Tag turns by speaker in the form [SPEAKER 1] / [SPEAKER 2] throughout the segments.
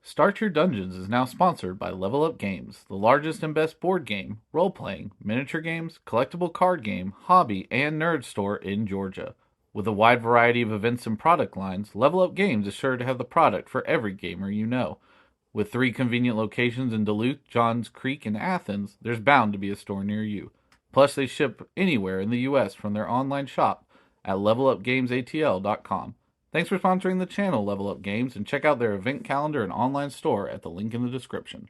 [SPEAKER 1] Start Your Dungeons is now sponsored by Level Up Games, the largest and best board game, role playing, miniature games, collectible card game, hobby, and nerd store in Georgia. With a wide variety of events and product lines, Level Up Games is sure to have the product for every gamer you know. With 3 convenient locations in Duluth, Johns Creek, and Athens, there's bound to be a store near you. Plus, they ship anywhere in the U.S. from their online shop at levelupgamesatl.com. Thanks for sponsoring the channel, Level Up Games, and check out their event calendar and online store at the link in the description.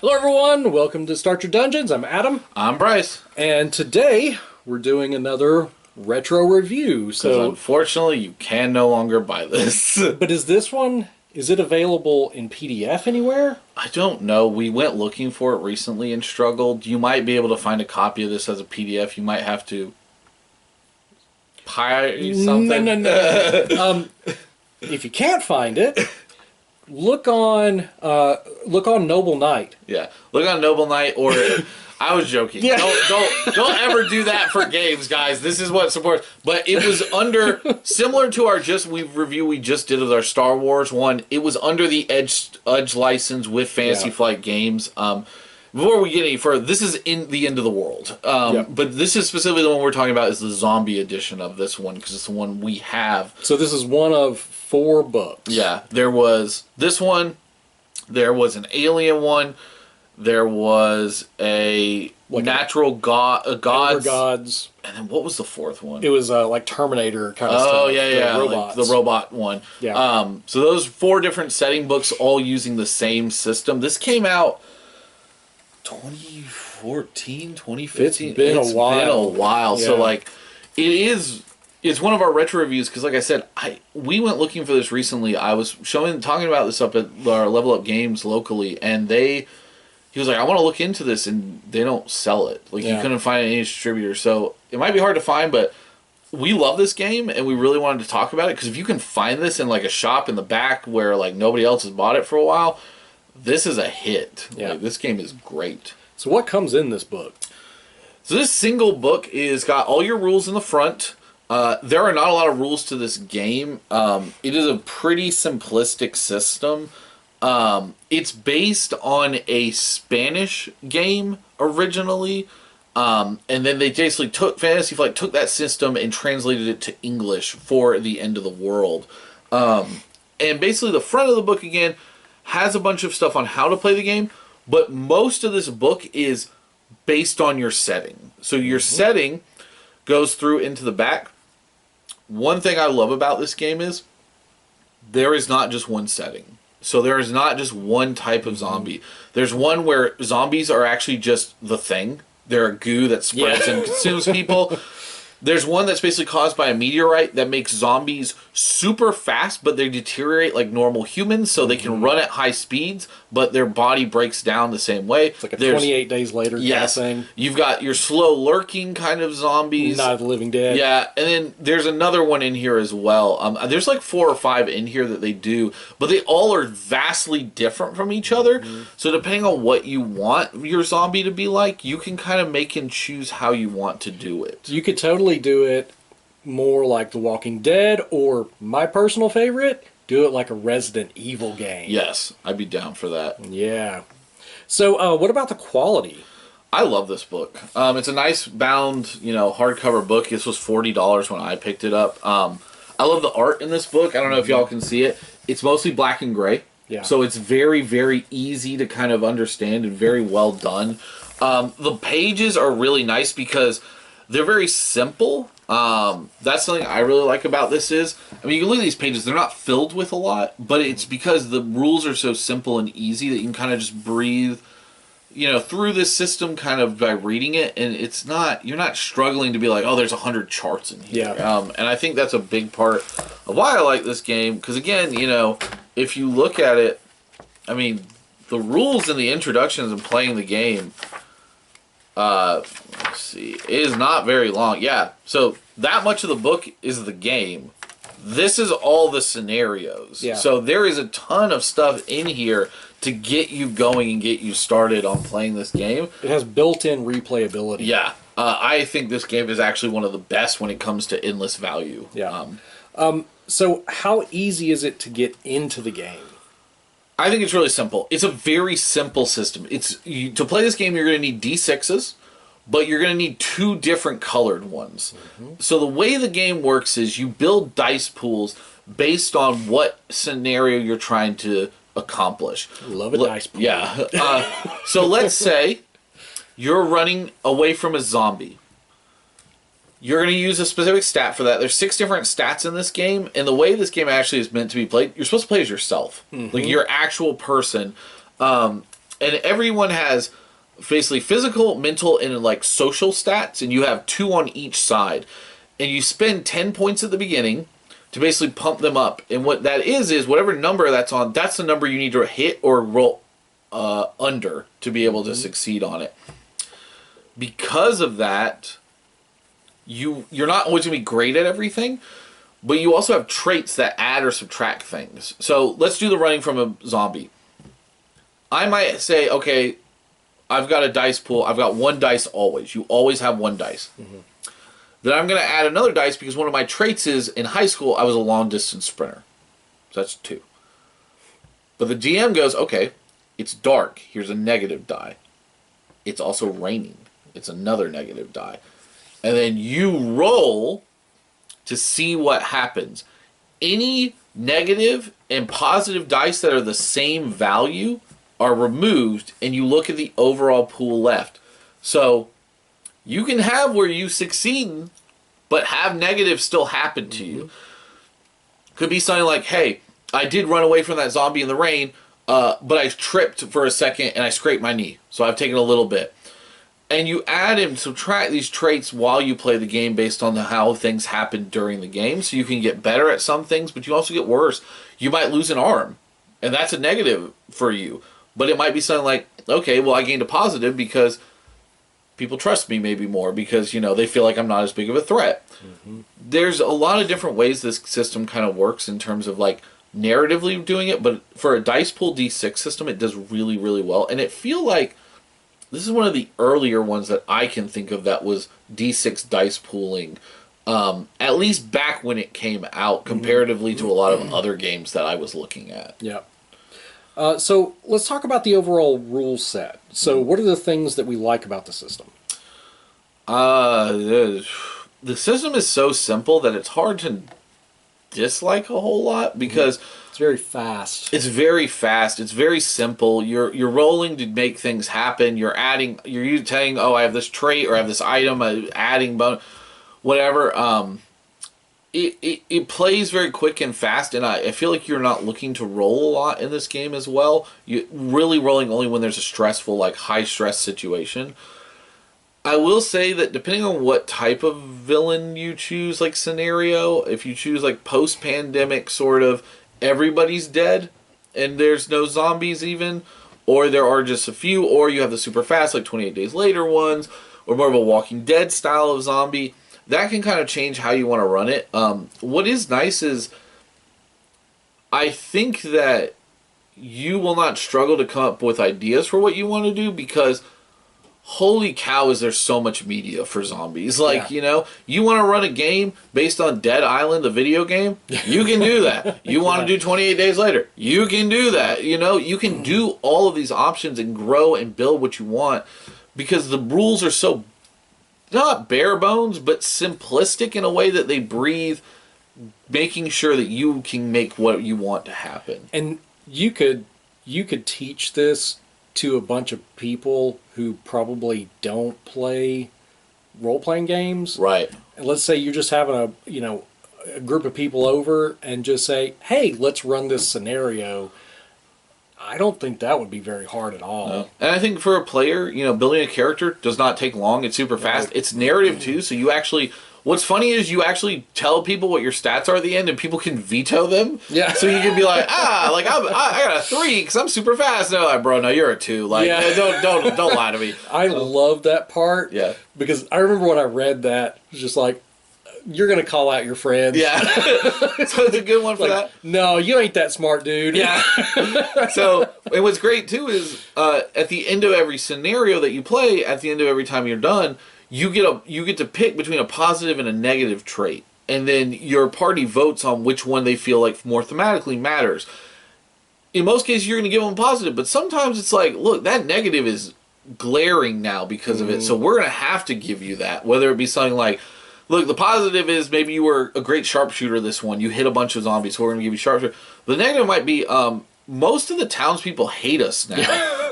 [SPEAKER 2] Hello everyone, welcome to Start Your Dungeons. I'm Adam.
[SPEAKER 1] I'm Bryce.
[SPEAKER 2] And today we're doing another retro review.
[SPEAKER 1] So unfortunately you can no longer buy this.
[SPEAKER 2] But is it available in PDF anywhere?
[SPEAKER 1] I don't know. We went looking for it recently and struggled. You might be able to find a copy of this as a PDF. You might have to pirate something.
[SPEAKER 2] No. If you can't find it, look on Noble Knight.
[SPEAKER 1] Yeah, look on Noble Knight, or I was joking. Yeah. Don't ever do that for games, guys. This is what supports. But it was under similar to our review we just did of our Star Wars one. It was under the Edge license with Fantasy Flight Games. Before we get any further, this is in the End of the World. But this is specifically the one we're talking about is the zombie edition of this one because it's the one we have.
[SPEAKER 2] So this is one of 4 books.
[SPEAKER 1] Yeah, there was this one. There was an alien one. There was a natural gods. And then what was the 4th one?
[SPEAKER 2] It was like Terminator kind of stuff.
[SPEAKER 1] Oh, yeah.
[SPEAKER 2] Robots.
[SPEAKER 1] Like the robot one.
[SPEAKER 2] Yeah.
[SPEAKER 1] So those 4 different setting books all using the same system. This came out 2014, 2015.
[SPEAKER 2] It's been a while.
[SPEAKER 1] Yeah. So like it's one of our retro reviews because, like I said, we went looking for this recently. I was talking about this up at our Level Up Games locally, and he was like, I want to look into this, and they don't sell it. Like you couldn't find any distributor, so it might be hard to find. But we love this game, and we really wanted to talk about it because if you can find this in like a shop in the back where like nobody else has bought it for a while, this is a hit.
[SPEAKER 2] Yeah,
[SPEAKER 1] like, this game is great.
[SPEAKER 2] So what comes in this book?
[SPEAKER 1] So this single book is got all your rules in the front. There are not a lot of rules to this game. It is a pretty simplistic system. It's based on a Spanish game originally, and then they basically Fantasy Flight took that system and translated it to English for the End of the World. And basically the front of the book again has a bunch of stuff on how to play the game, but most of this book is based on your setting. So your setting goes through into the back. One thing I love about this game is there is not just one setting. So there is not just one type of zombie. There's one where zombies are actually just the thing. They're a goo that spreads and consumes people. There's one that's basically caused by a meteorite that makes zombies super fast, but they deteriorate like normal humans, so they can run at high speeds, but their body breaks down the same way.
[SPEAKER 2] It's like a 28 days later kind of thing.
[SPEAKER 1] You've got your slow lurking kind of zombies.
[SPEAKER 2] Night of the Living Dead.
[SPEAKER 1] Yeah, and then there's another one in here as well. There's like 4 or 5 in here that they do, but they all are vastly different from each other. So depending on what you want your zombie to be like, you can kind of make and choose how you want to do it.
[SPEAKER 2] You could totally do it more like The Walking Dead, or my personal favorite, do it like a Resident Evil game.
[SPEAKER 1] Yes, I'd be down for that.
[SPEAKER 2] Yeah. So what about the quality?
[SPEAKER 1] I love this book. It's a nice bound, hardcover book. This was $40 when I picked it up. I love the art in this book. I don't know if y'all can see it. It's mostly black and gray.
[SPEAKER 2] Yeah. So
[SPEAKER 1] So it's very, very easy to kind of understand and very well done. The pages are really nice because they're very simple. That's something I really like about this is, I mean, you can look at these pages, they're not filled with a lot, but it's because the rules are so simple and easy that you can kind of just breathe, through this system kind of by reading it, and you're not struggling to be like, oh, there's 100 charts in here.
[SPEAKER 2] Yeah.
[SPEAKER 1] And I think that's a big part of why I like this game, because again, if you look at it, I mean, the rules and the introductions and playing the game, let's see, it is not very long. Yeah, so that much of the book is the game. This is all the scenarios.
[SPEAKER 2] Yeah.
[SPEAKER 1] So there is a ton of stuff in here to get you going and get you started on playing this game.
[SPEAKER 2] It has built-in replayability.
[SPEAKER 1] Yeah. I think this game is actually one of the best when it comes to endless value.
[SPEAKER 2] Yeah. So how easy is it to get into the game?
[SPEAKER 1] I think it's really simple. It's a very simple system. To play this game, you're going to need D6s, but you're going to need 2 different colored ones. Mm-hmm. So the way the game works is you build dice pools based on what scenario you're trying to accomplish.
[SPEAKER 2] Love a dice pool.
[SPEAKER 1] Yeah. So let's say you're running away from a zombie. You're going to use a specific stat for that. There's 6 different stats in this game, and the way this game actually is meant to be played, you're supposed to play as yourself, like your actual person. And everyone has basically physical, mental, and like social stats, and you have 2 on each side. And you spend 10 points at the beginning to basically pump them up. And what that is whatever number that's on, that's the number you need to hit or roll under to be able to succeed on it. Because of that, you're not always going to be great at everything, but you also have traits that add or subtract things. So let's do the running from a zombie. I might say, okay, I've got a dice pool. I've got 1 dice always. You always have 1 dice. Mm-hmm. Then I'm going to add another dice because one of my traits is in high school I was a long distance sprinter. So that's 2. But the GM goes, okay, it's dark. Here's a negative die. It's also raining. It's another negative die. And then you roll to see what happens. Any negative and positive dice that are the same value are removed, and you look at the overall pool left. So you can have where you succeed, but have negatives still happen to you. Could be something like, hey, I did run away from that zombie in the rain, but I tripped for a second and I scraped my knee. So I've taken a little bit. And you add and subtract these traits while you play the game based on how things happen during the game. So you can get better at some things, but you also get worse. You might lose an arm, and that's a negative for you. But it might be something like, okay, well, I gained a positive because people trust me maybe more because, they feel like I'm not as big of a threat. Mm-hmm. There's a lot of different ways this system kind of works in terms of, like, narratively doing it. But for a dice pool D6 system, it does really, really well. And it feel like this is one of the earlier ones that I can think of that was D6 dice pooling, at least back when it came out, comparatively to a lot of other games that I was looking at.
[SPEAKER 2] Yeah. So let's talk about the overall rule set. So what are the things that we like about the system?
[SPEAKER 1] The system is so simple that it's hard to dislike a whole lot because
[SPEAKER 2] it's very fast.
[SPEAKER 1] It's very fast. It's very simple. You're rolling to make things happen. You're saying, oh, I have this trait or I have this item, adding bone, whatever. It plays very quick and fast, and I feel like you're not looking to roll a lot in this game as well. You really rolling only when there's a stressful, like high stress situation. I will say that depending on what type of villain you choose, like scenario, if you choose like post-pandemic sort of everybody's dead and there's no zombies even, or there are just a few, or you have the super fast like 28 Days Later ones, or more of a Walking Dead style of zombie, that can kind of change how you want to run it. What is nice is I think that you will not struggle to come up with ideas for what you want to do because holy cow, is there so much media for zombies. Like, you want to run a game based on Dead Island, the video game? You can do that. You want to do 28 Days Later? You can do that. You can do all of these options and grow and build what you want because the rules are so, not bare bones, but simplistic in a way that they breathe, making sure that you can make what you want to happen.
[SPEAKER 2] And you could teach this to a bunch of people who probably don't play role-playing games.
[SPEAKER 1] Right.
[SPEAKER 2] And let's say you're just having a group of people over and just say, hey, let's run this scenario. I don't think that would be very hard at all.
[SPEAKER 1] No. And I think for a player, building a character does not take long. It's super fast. It's narrative too, so you actually... What's funny is you actually tell people what your stats are at the end, and people can veto them.
[SPEAKER 2] Yeah.
[SPEAKER 1] So you can be like, I got a 3 because I'm super fast. And they're like, bro, no, you're a 2. Like, don't lie to me.
[SPEAKER 2] I love that part.
[SPEAKER 1] Yeah.
[SPEAKER 2] Because I remember when I read that, it was just like, you're going to call out your friends.
[SPEAKER 1] Yeah. So it's a good one for that.
[SPEAKER 2] No, you ain't that smart, dude.
[SPEAKER 1] Yeah. So, and what's great too is at the end of every scenario that you play, at the end of every time you're done, you get to pick between a positive and a negative trait, and then your party votes on which one they feel like more thematically matters. In most cases, you're going to give them a positive, but sometimes it's like, look, that negative is glaring now because of it, so we're going to have to give you that. Whether it be something like, look, the positive is maybe you were a great sharpshooter this one, you hit a bunch of zombies, so we're going to give you sharpshooter. The negative might be, most of the townspeople hate us now,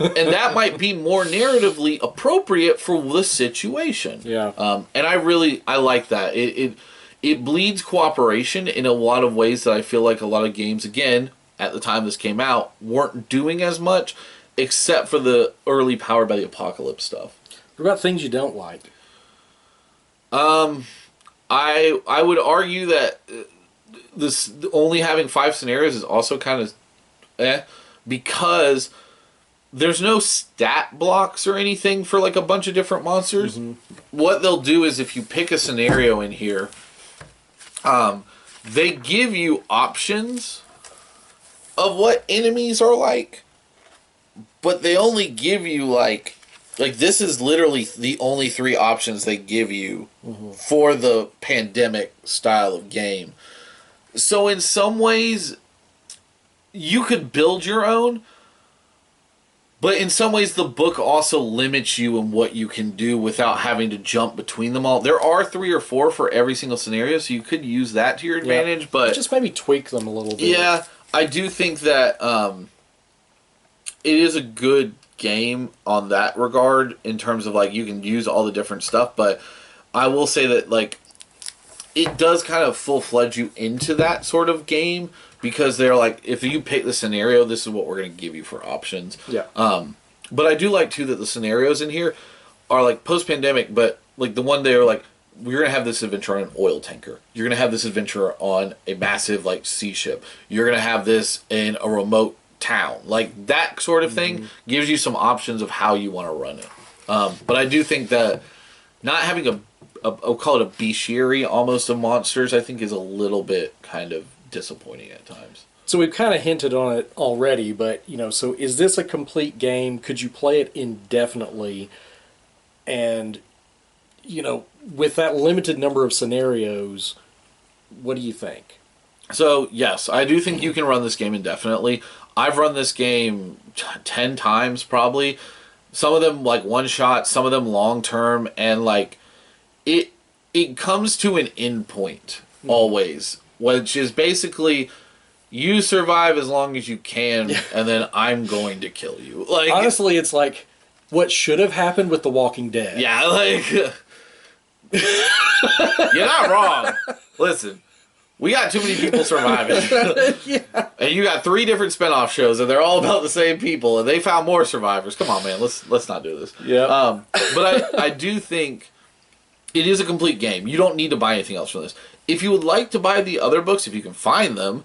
[SPEAKER 1] and that might be more narratively appropriate for the situation.
[SPEAKER 2] Yeah.
[SPEAKER 1] And I like that. It bleeds cooperation in a lot of ways that I feel like a lot of games, again, at the time this came out, weren't doing as much, except for the early Powered by the Apocalypse stuff.
[SPEAKER 2] What about things you don't like?
[SPEAKER 1] I would argue that this only having 5 scenarios is also kind of because there's no stat blocks or anything for like a bunch of different monsters. What they'll do is if you pick a scenario in here, they give you options of what enemies are like, but they only give you like this is literally the only 3 options they give you for the pandemic style of game. So in some ways you could build your own, but in some ways the book also limits you in what you can do without having to jump between them all. There are 3 or 4 for every single scenario, so you could use that to your advantage, but
[SPEAKER 2] just maybe tweak them a little bit.
[SPEAKER 1] Yeah, I do think that it is a good game on that regard in terms of like you can use all the different stuff, but I will say that like it does kind of full-fledged you into that sort of game because they're like, if you pick the scenario, this is what we're going to give you for options.
[SPEAKER 2] Yeah.
[SPEAKER 1] But I do like too that the scenarios in here are like post-pandemic, but like the one they are like, we're going to have this adventure on an oil tanker. You're going to have this adventure on a massive like sea ship. You're going to have this in a remote town. Like that sort of thing gives you some options of how you want to run it. But I do think that not having I'll call it a bestiary almost of monsters, I think is a little bit kind of disappointing at times.
[SPEAKER 2] So we've kind of hinted on it already, but so is this a complete game? Could you play it indefinitely? And with that limited number of scenarios, what do you think?
[SPEAKER 1] So yes, I do think you can run this game indefinitely. I've run this game 10 times probably. Some of them like one shot, some of them long term, and like it comes to an end point always, which is basically you survive as long as you can, and then I'm going to kill you. Like
[SPEAKER 2] honestly, it's like what should have happened with The Walking Dead.
[SPEAKER 1] Yeah, like you're not wrong. Listen. We got too many people surviving.
[SPEAKER 2] Yeah.
[SPEAKER 1] And you got 3 different spinoff shows, and they're all about the same people, and they found more survivors. Come on, man, let's not do this.
[SPEAKER 2] Yeah.
[SPEAKER 1] But I do think it is a complete game. You don't need to buy anything else from this. If you would like to buy the other books, if you can find them,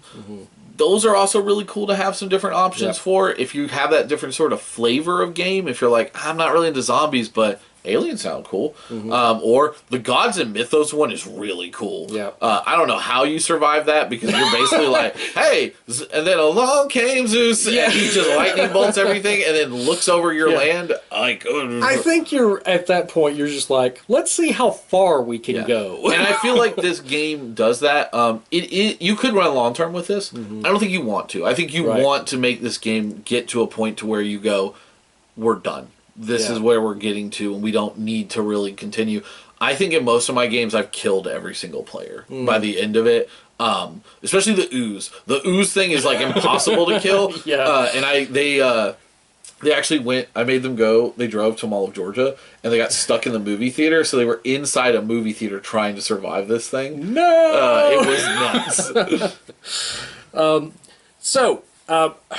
[SPEAKER 1] those are also really cool to have some different options for. If you have that different sort of flavor of game, if you're like, I'm not really into zombies, but aliens sound cool. Or the Gods and Mythos one is really cool.
[SPEAKER 2] Yeah.
[SPEAKER 1] I don't know how you survive that because you're basically like, hey, and then along came Zeus, and he just lightning bolts everything and then looks over your land. Like,
[SPEAKER 2] I think you're at that point, you're just like, let's see how far we can go.
[SPEAKER 1] And I feel like this game does that. You could run long term with this. I don't think you want to. I think you want to make this game get to a point to where you go, we're done. This is where we're getting to, and we don't need to really continue. I think in most of my games, I've killed every single player by the end of it. Especially the ooze. The ooze thing is like impossible to kill. And they actually went. I made them go. They drove to Mall of Georgia, and they got stuck in the movie theater. So they were inside a movie theater trying to survive this thing.
[SPEAKER 2] No,
[SPEAKER 1] it was nuts.
[SPEAKER 2] So.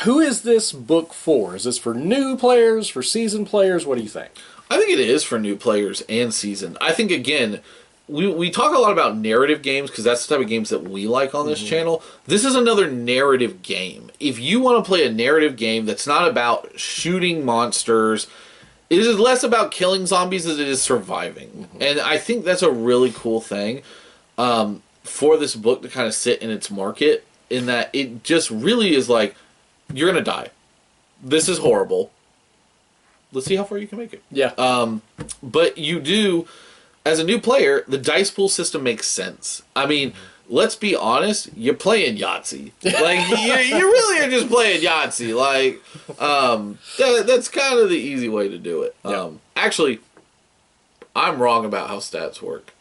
[SPEAKER 2] Who is this book for? Is this for new players, for seasoned players? What do you think?
[SPEAKER 1] I think it is for new players and seasoned. I think, again, we talk a lot about narrative games because that's the type of games that we like on this channel. This is another narrative game. If you want to play a narrative game that's not about shooting monsters, it is less about killing zombies as it is surviving. And I think that's a really cool thing. for this book to kind of sit in its market, in that it just really is like, you're going to die. This is horrible. Let's see how far you can make it.
[SPEAKER 2] Yeah.
[SPEAKER 1] But you do, as a new player, the dice pool system makes sense. I mean, let's be honest, you're playing Yahtzee. Like, you really are just playing Yahtzee. Like, that's kind of the easy way to do it.
[SPEAKER 2] Yeah.
[SPEAKER 1] Actually, I'm wrong about how stats work.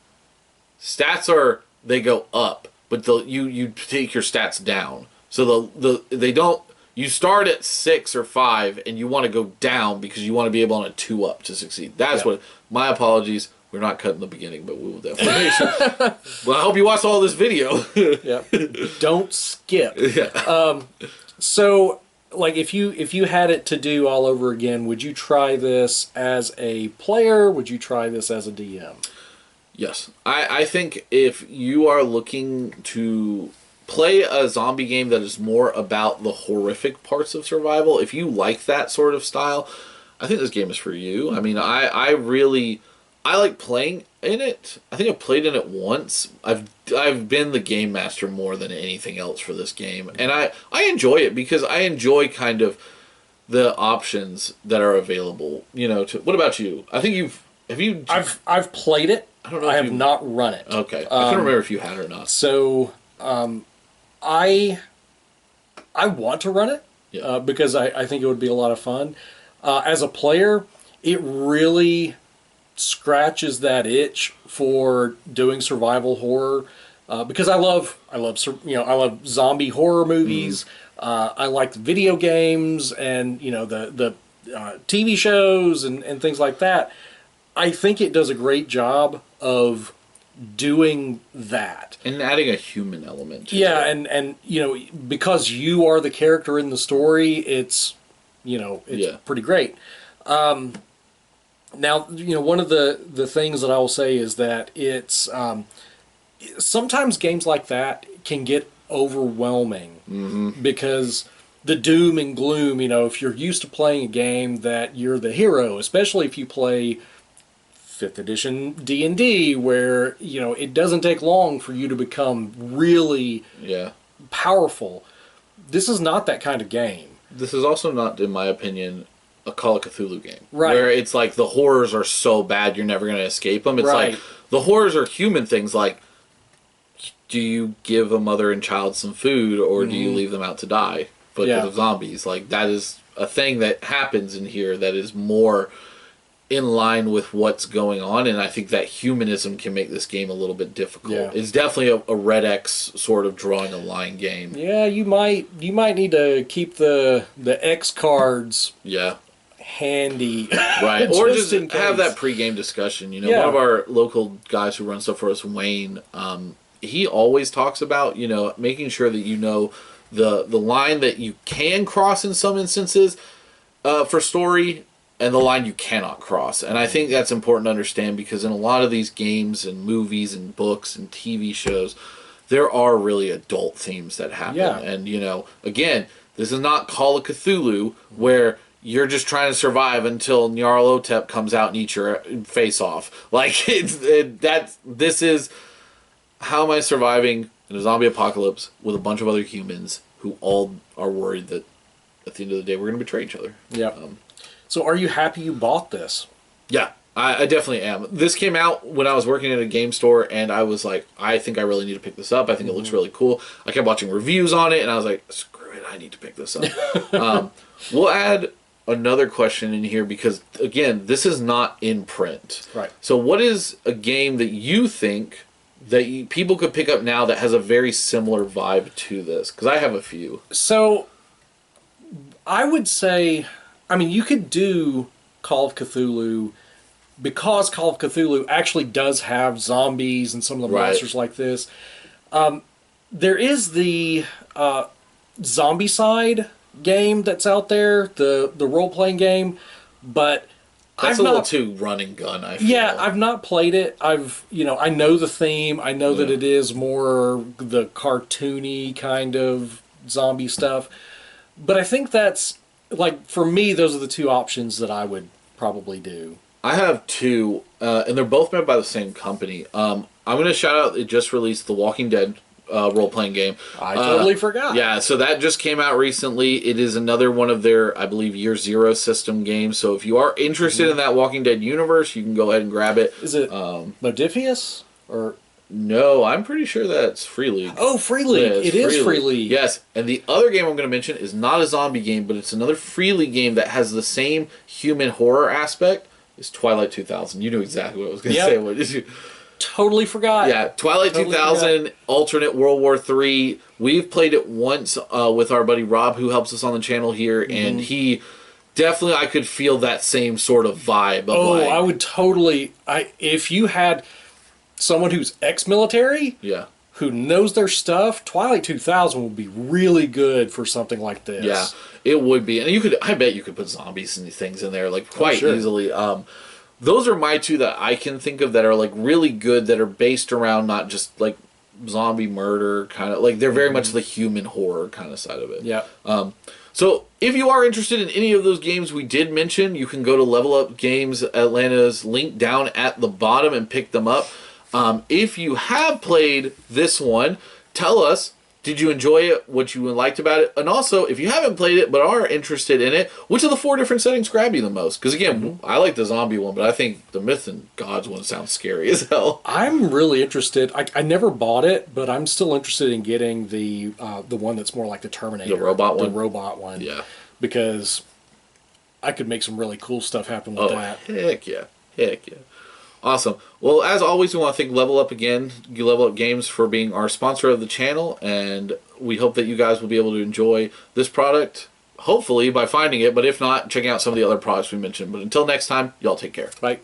[SPEAKER 1] Stats they go up, but you take your stats down. So they don't. You start at 6 or 5, and you want to go down because you want to be able on a 2-up to succeed. That's what. My apologies. We're not cutting the beginning, but we will definitely. Well, I hope you watched all this video.
[SPEAKER 2] Yeah. Don't skip.
[SPEAKER 1] Yeah.
[SPEAKER 2] So, like, if you had it to do all over again, would you try this as a player? Would you try this as a DM?
[SPEAKER 1] Yes. I think if you are looking to play a zombie game that is more about the horrific parts of survival, if you like that sort of style, I think this game is for you. I mean, I like playing in it. I think I've played in it once. I've been the game master more than anything else for this game, and I enjoy it because I enjoy kind of the options that are available. What about you? I think have you?
[SPEAKER 2] I've played it.
[SPEAKER 1] I don't know.
[SPEAKER 2] I have not run it.
[SPEAKER 1] Okay, I couldn't remember if you had or not.
[SPEAKER 2] So, I want to run it because I think it would be a lot of fun. As a player, it really scratches that itch for doing survival horror because I love zombie horror movies. I like the video games and the TV shows and things like that. I think it does a great job of doing that
[SPEAKER 1] and adding a human element to
[SPEAKER 2] it. And because you are the character in the story, it's pretty great. Now, one of the things that I will say is that it's sometimes games like that can get overwhelming because the doom and gloom, if you're used to playing a game that you're the hero, especially if you play 5th edition D&D, where it doesn't take long for you to become really powerful. This is not that kind of game.
[SPEAKER 1] This is also not, in my opinion, a Call of Cthulhu game.
[SPEAKER 2] Right.
[SPEAKER 1] Where it's like the horrors are so bad you're never going to escape them. It's
[SPEAKER 2] right.
[SPEAKER 1] like the horrors are human things like, do you give a mother and child some food or do you leave them out to die because of zombies? Like, that is a thing that happens in here that is more in line with what's going on, and I think that humanism can make this game a little bit difficult. Yeah. It's definitely a Red X sort of drawing a line game.
[SPEAKER 2] Yeah, you might need to keep the X cards handy.
[SPEAKER 1] Right. Or just have that pregame discussion. One of our local guys who runs stuff for us, Wayne, he always talks about, making sure that the line that you can cross in some instances for story and the line you cannot cross. And I think that's important to understand because in a lot of these games and movies and books and TV shows, there are really adult themes that happen. Yeah. And, again, this is not Call of Cthulhu where you're just trying to survive until Nyarlathotep comes out and eats your face off. Like, this is how am I surviving in a zombie apocalypse with a bunch of other humans who all are worried that at the end of the day we're going to betray each other.
[SPEAKER 2] Yeah. So are you happy you bought this?
[SPEAKER 1] Yeah, I definitely am. This came out when I was working at a game store, and I was like, I think I really need to pick this up. I think it looks really cool. I kept watching reviews on it, and I was like, screw it, I need to pick this up. We'll add another question in here because, again, this is not in print.
[SPEAKER 2] Right.
[SPEAKER 1] So what is a game that you think that people could pick up now that has a very similar vibe to this? Because I have a few.
[SPEAKER 2] So I would say, you could do Call of Cthulhu because Call of Cthulhu actually does have zombies and some of the monsters like this. There is the Zombie Side game that's out there, the role-playing game, but
[SPEAKER 1] that's a little too run and gun, I feel.
[SPEAKER 2] Yeah, I've not played it. I know the theme. I know that it is more the cartoony kind of zombie stuff. But I think that's, for me, those are the two options that I would probably do.
[SPEAKER 1] I have two, and they're both made by the same company. I'm going to shout out, it just released The Walking Dead role-playing game.
[SPEAKER 2] I totally forgot.
[SPEAKER 1] Yeah, so that just came out recently. It is another one of their, I believe, Year Zero system games. So if you are interested in that Walking Dead universe, you can go ahead and grab it.
[SPEAKER 2] Is it Modifius or?
[SPEAKER 1] No, I'm pretty sure that's Free League.
[SPEAKER 2] Oh, Free League. It is Free League.
[SPEAKER 1] Yes, and the other game I'm going to mention is not a zombie game, but it's another Free League game that has the same human horror aspect. It's Twilight 2000. You knew exactly what I was going to say. What did you?
[SPEAKER 2] Totally forgot.
[SPEAKER 1] Yeah, Twilight 2000, alternate World War III. We've played it once with our buddy Rob, who helps us on the channel here, and he definitely, I could feel that same sort of vibe. Of
[SPEAKER 2] I would totally. If you had someone who's ex-military, who knows their stuff, Twilight 2000 would be really good for something like this.
[SPEAKER 1] Yeah, it would be, and I bet you could put zombies and things in there like quite easily. Those are my two that I can think of that are like really good, that are based around not just like zombie murder kind of, like they're very much the human horror kind of side of it.
[SPEAKER 2] Yeah.
[SPEAKER 1] So if you are interested in any of those games we did mention, you can go to Level Up Games Atlanta's link down at the bottom and pick them up. If you have played this one, tell us, did you enjoy it, what you liked about it? And also, if you haven't played it but are interested in it, which of the 4 different settings grab you the most? Because again, I like the zombie one, but I think the Myth and Gods one sounds scary as hell.
[SPEAKER 2] I'm really interested. I never bought it, but I'm still interested in getting the one that's more like the Terminator.
[SPEAKER 1] The robot one?
[SPEAKER 2] The robot one.
[SPEAKER 1] Yeah.
[SPEAKER 2] Because I could make some really cool stuff happen with that.
[SPEAKER 1] Heck yeah. Heck yeah. Awesome. Well, as always, we want to thank Level Up Games for being our sponsor of the channel, and we hope that you guys will be able to enjoy this product, hopefully by finding it, but if not, checking out some of the other products we mentioned. But until next time, y'all take care.
[SPEAKER 2] Bye.